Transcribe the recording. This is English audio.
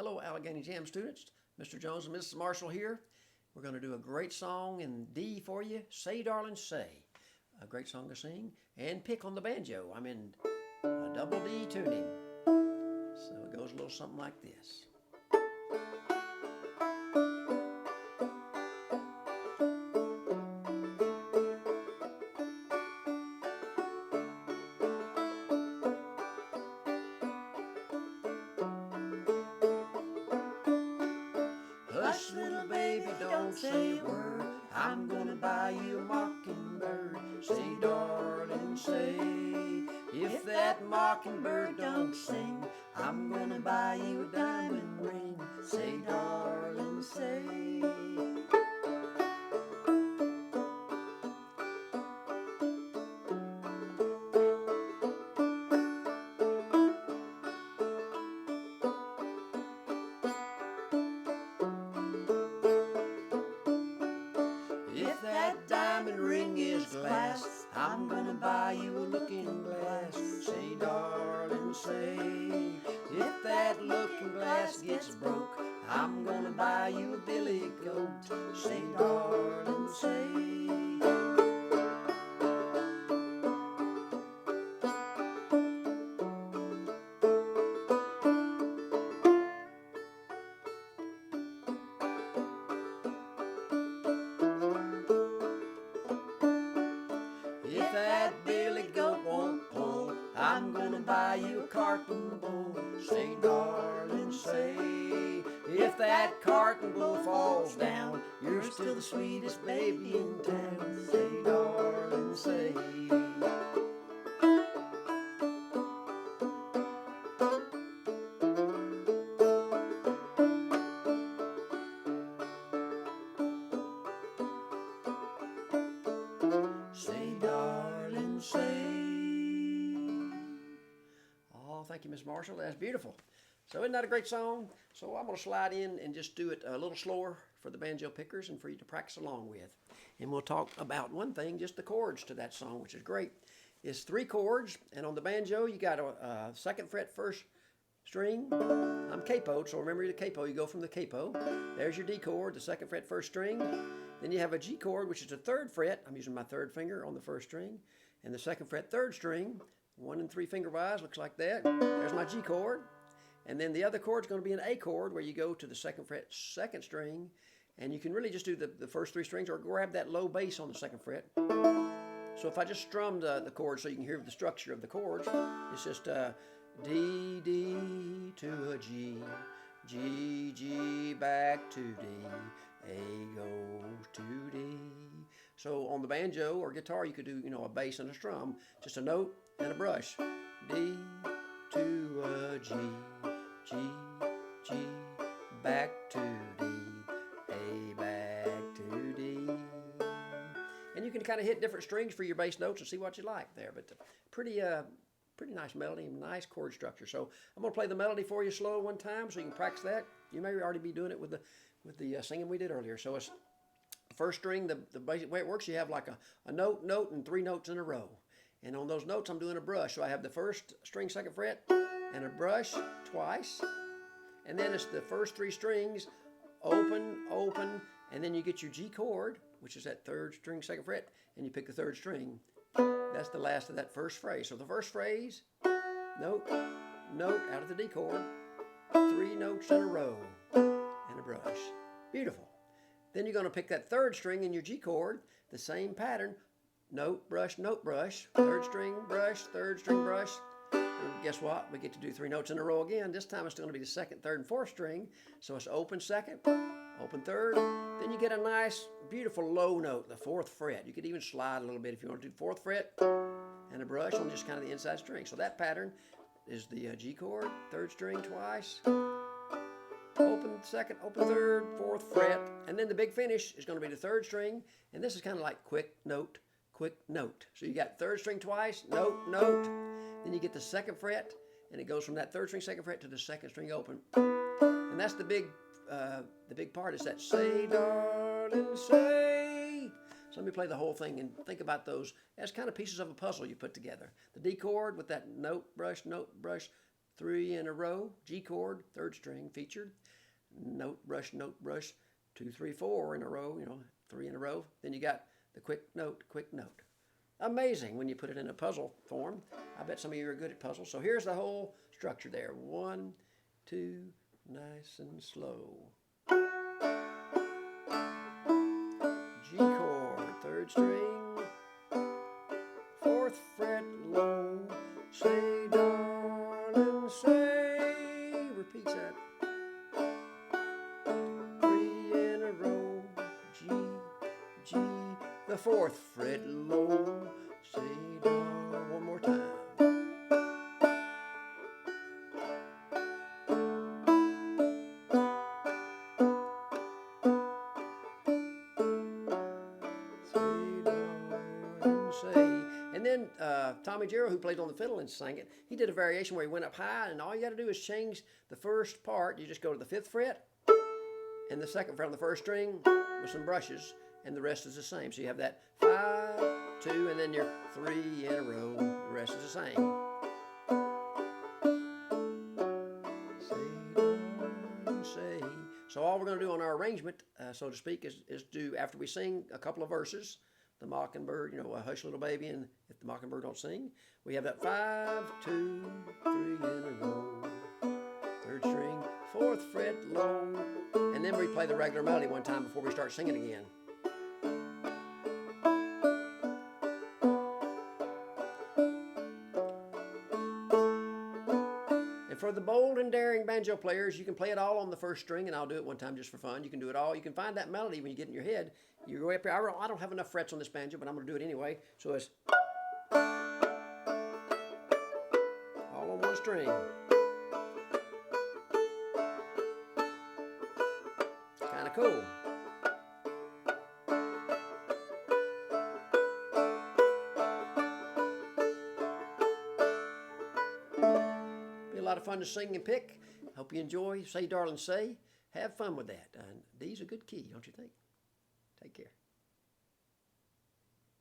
Hello, Alleghany JAM students. Mr. Jones and Mrs. Marshall here. We're going to do a great song in D for you. Say, darling, say. A great song to sing and pick on the banjo. I'm in a double D tuning. So it goes a little something like this. Hush, little baby, don't say a word. I'm gonna buy you a mockingbird. Say, darling, say. If that mockingbird don't sing, I'm gonna buy you a diamond ring. Say, darling, say. If that diamond ring is glass, I'm gonna buy you a looking glass. Say, darling, say. If that looking glass gets broke, I'm gonna buy you a billy goat. Say, darling, say. If that billy goat won't pull, I'm gonna buy you a carton bowl. Say, darling, say. If that carton bowl falls down, you're still the sweetest baby in town. Say, darling, say. Say, darling, say. Oh, thank you, Miss Marshall. That's beautiful. So isn't that a great song? So I'm going to slide in and just do it a little slower for the banjo pickers and for you to practice along with. And we'll talk about one thing, just the chords to that song, which is great. It's 3 chords, and on the banjo you got a 2nd fret 1st string. I'm capoed, so remember the capo. You go from the capo. There's your D chord, the 2nd fret 1st string. Then you have a G chord, which is the 3rd fret. I'm using my 3rd finger on the 1st string. And the 2nd fret 3rd string, 1 and 3 finger wise, looks like that. There's my G chord. And then the other chord is going to be an A chord, where you go to the 2nd fret 2nd string. And you can really just do the first 3 strings or grab that low bass on the 2nd fret. So if I just strummed the chords so you can hear the structure of the chords, it's just D, D to a G, G, G back to D, A goes to D. So on the banjo or guitar, you could do, a bass and a strum, just a note and a brush. D to a G, G, G, back to D, A back to D. And you can kind of hit different strings for your bass notes and see what you like there. But pretty nice melody and nice chord structure. So I'm going to play the melody for you slow one time so you can practice that. You may already be doing it with the singing we did earlier. So it's first string, the basic way it works, you have like a note, and 3 notes in a row. And on those notes, I'm doing a brush. So I have the 1st string, 2nd fret, and a brush twice. And then it's the first 3 strings, open, open, and then you get your G chord, which is that 3rd string, 2nd fret, and you pick the 3rd string. That's the last of that first phrase. So the first phrase, note, note out of the D chord, 3 notes in a row, and a brush. Beautiful. Then you're going to pick that 3rd string in your G chord, the same pattern, note, brush, 3rd string, brush, 3rd string, brush. And guess what? We get to do 3 notes in a row again. This time it's going to be the 2nd, 3rd, and 4th string. So it's open 2nd, open 3rd. Then you get a nice, beautiful low note, the 4th fret. You could even slide a little bit if you want to do 4th fret and a brush on just kind of the inside string. So that pattern is the G chord, 3rd string twice, open 2nd, open 3rd, 4th fret, and then the big finish is going to be the 3rd string, and this is kind of like quick note, quick note. So you got 3rd string twice, note, note, then you get the 2nd fret, and it goes from that 3rd string, 2nd fret to the 2nd string open, and that's the big part is that say, darling, say. So let me play the whole thing and think about those as kind of pieces of a puzzle you put together. The D chord with that note, brush, 3 in a row, G chord, 3rd string featured, note brush, 2, 3, 4 in a row, 3 in a row. Then you got the quick note, quick note. Amazing when you put it in a puzzle form. I bet some of you are good at puzzles. So here's the whole structure there. 1, 2, nice and slow. G chord, 3rd string, 4th fret low, say darling, say, repeats that. 3 in a row, G, G, the 4th fret low, say darling, one more time. And then Tommy Jarrell, who played on the fiddle and sang it, he did a variation where he went up high, and all you got to do is change the first part. You just go to the 5th fret and the 2nd fret on the 1st string with some brushes, and the rest is the same. So you have that 5, 2, and then your 3 in a row. The rest is the same. Say. So all we're going to do on our arrangement, so to speak, is do, after we sing a couple of verses, the Mockingbird, a Hush Little Baby, and if the Mockingbird don't sing, we have that 5, 2, 3 in a row, 3rd string, 4th fret low, and then we play the regular melody one time before we start singing again. And for the bold and daring banjo players, you can play it all on the 1st string, and I'll do it one time just for fun. You can do it all. You can find that melody when you get in your head. You go up here. I don't have enough frets on this banjo, but I'm going to do it anyway. So it's all on one string. Kind of cool. Be a lot of fun to sing and pick. Hope you enjoy. Say, darling, say. Have fun with that. D's a good key, don't you think? Take care.